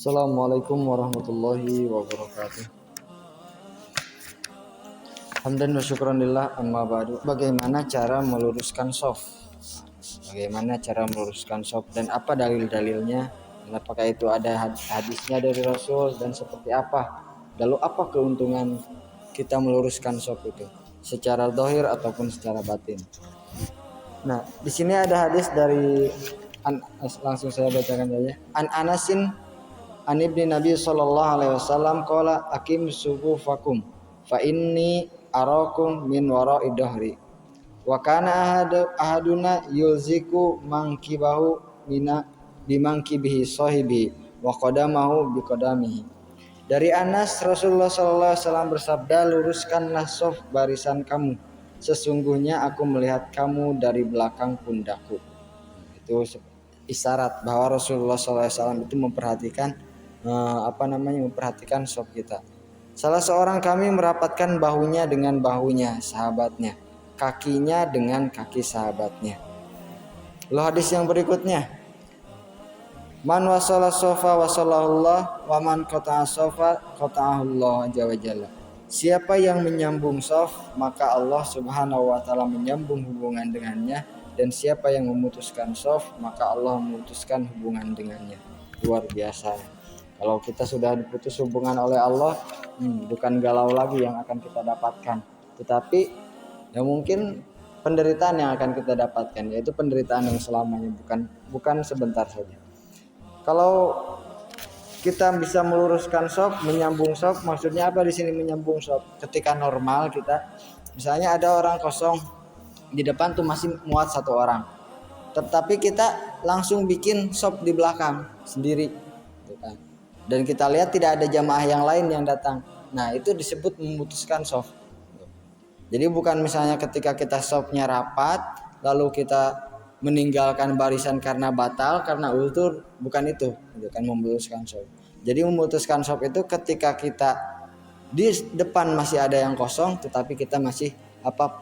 Assalamualaikum warahmatullahi wabarakatuh. Hamdan wa syukranillah amma ba'du. Bagaimana cara meluruskan shaf? Bagaimana cara meluruskan shaf dan apa dalil-dalilnya? Dan apakah itu ada hadisnya dari Rasul dan seperti apa? Lalu apa keuntungan kita meluruskan shaf itu? Secara zahir ataupun secara batin. Nah, di sini ada hadis dari langsung saya bacakan saja. An Anasin An ibni Nabi sallallahu alaihi wasallam qala akim sufufakum fa inni arakum min wara'i dhahri wa kana ahaduna yulziku mangkibahu mina bimangkibihi sahibi wa qadamahu biqadamihi. Dari Anas, Rasulullah sallallahu alaihi wasallam bersabda, luruskanlah shaf barisan kamu, sesungguhnya aku melihat kamu dari belakang pundakku. Itu isyarat bahwa Rasulullah sallallahu alaihi wasallam itu memperhatikan shaf kita. Salah seorang kami merapatkan bahunya dengan bahunya sahabatnya, kakinya dengan kaki sahabatnya. Lalu hadis yang berikutnya, man wasala sofa wasallallah wa man qata'a sofa qata'ahullah azza wa jalla. Siapa yang menyambung shaf, maka Allah Subhanahu wa taala menyambung hubungan dengannya, dan siapa yang memutuskan shaf, maka Allah memutuskan hubungan dengannya. Luar biasa. Kalau kita sudah diputus hubungan oleh Allah, bukan galau lagi yang akan kita dapatkan, tetapi ya mungkin penderitaan yang akan kita dapatkan, yaitu penderitaan yang selamanya, bukan sebentar saja. Kalau kita bisa meluruskan shaf, menyambung shaf, maksudnya apa di sini menyambung shaf? Ketika normal kita, misalnya ada orang kosong di depan tuh masih muat satu orang, tetapi kita langsung bikin shaf di belakang sendiri, gitu kan. Dan kita lihat tidak ada jamaah yang lain yang datang. Nah, itu disebut memutuskan shaf. Jadi bukan misalnya ketika kita shafnya rapat lalu kita meninggalkan barisan karena batal, karena ultur, bukan itu kan memutuskan shaf. Jadi memutuskan shaf itu ketika kita di depan masih ada yang kosong, tetapi kita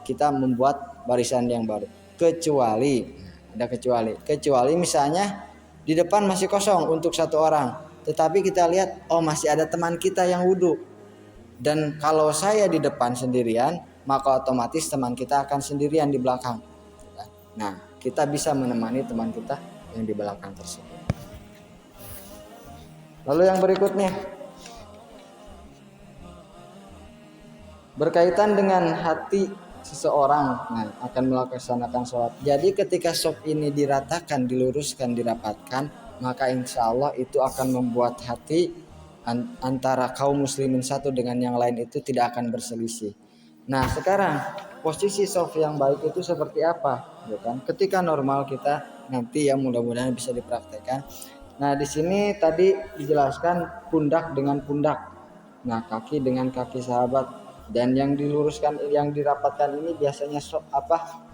kita membuat barisan yang baru. Kecuali misalnya di depan masih kosong untuk satu orang, tetapi kita lihat masih ada teman kita yang wudhu, dan kalau saya di depan sendirian, maka otomatis teman kita akan sendirian di belakang. Nah, kita bisa menemani teman kita yang di belakang tersebut. Lalu yang berikutnya berkaitan dengan hati seseorang akan melaksanakan sholat. Jadi ketika shaf ini diratakan, diluruskan, dirapatkan, maka insya Allah itu akan membuat hati antara kaum muslimin satu dengan yang lain itu tidak akan berselisih. Nah, sekarang posisi shaf yang baik itu seperti apa? Ketika normal kita nanti ya mudah-mudahan bisa dipraktekkan. Nah, di sini tadi dijelaskan pundak dengan pundak. Nah, kaki dengan kaki sahabat. Dan yang diluruskan, yang dirapatkan ini biasanya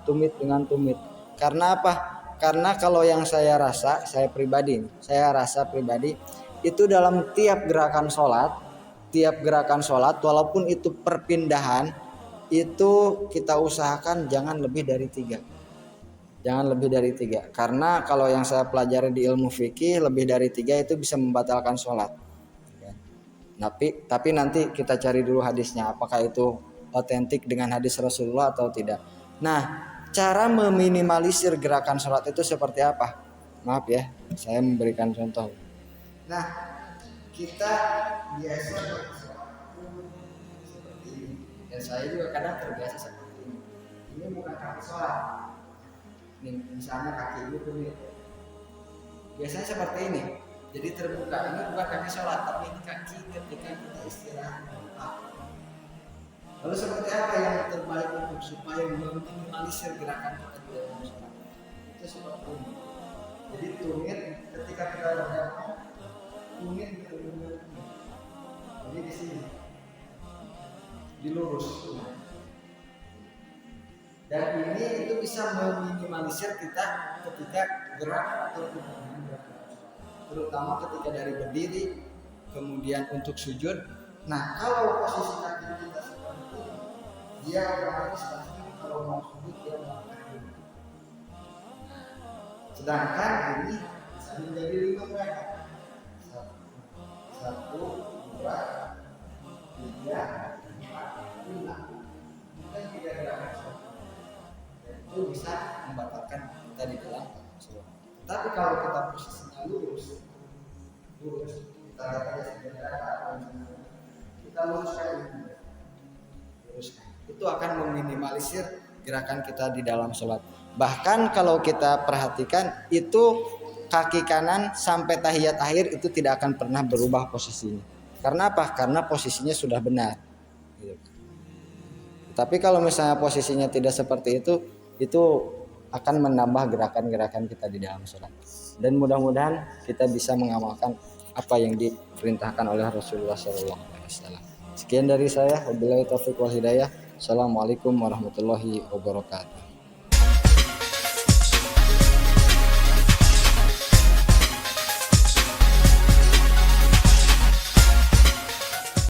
tumit dengan tumit. Karena apa? Karena kalau yang saya rasa pribadi itu dalam tiap gerakan sholat walaupun itu perpindahan, itu kita usahakan jangan lebih dari 3. Karena kalau yang saya pelajari di ilmu fikih, lebih dari 3 itu bisa membatalkan sholat. Tapi nanti kita cari dulu hadisnya, apakah itu otentik dengan hadis Rasulullah atau tidak. Nah, cara meminimalisir gerakan sholat itu seperti apa? Maaf ya, saya memberikan contoh. Nah, kita biasa seperti ini, dan saya juga kadang terbiasa seperti ini. Ini bukan kaki sholat. Ini misalnya kaki ini tumit. Biasanya seperti ini. Jadi terbuka, ini bukan kaki sholat, tapi ini kaki ketika kita istirahat. Lalu seperti apa yang terbaik untuk supaya meminimalisir gerakan kita di dalam sholat? Itu seperti ini. Jadi tumit ketika kita berjamaah, tumit benar-benar. Jadi di sini dilurus. Dan ini itu bisa meminimalisir kita ketika gerak atau bergerak, terutama ketika dari berdiri, kemudian untuk sujud. Nah, kalau posisi kaki kita seperti ini, dia otomatis pasti kalau mau sujud dia melakukan ini. Sedangkan ini bisa menjadi 5 rakaat. 1, 2, 3, 4, 5. Kan 3 gerakan sholat. Dan itu bisa membatalkan kita di dalam sholat. Tapi kalau kita posisinya lurus, kita lihat aja sebenarnya kita luruskan ini. Itu akan meminimalisir gerakan kita di dalam sholat. Bahkan kalau kita perhatikan itu kaki kanan sampai tahiyat akhir itu tidak akan pernah berubah posisinya. Karena apa? Karena posisinya sudah benar. Tapi kalau misalnya posisinya tidak seperti itu akan menambah gerakan-gerakan kita di dalam sholat. Dan mudah-mudahan kita bisa mengamalkan apa yang diperintahkan oleh Rasulullah SAW. Sekian dari saya. Wabillahi taufiq wal hidayah. Assalamualaikum warahmatullahi wabarakatuh.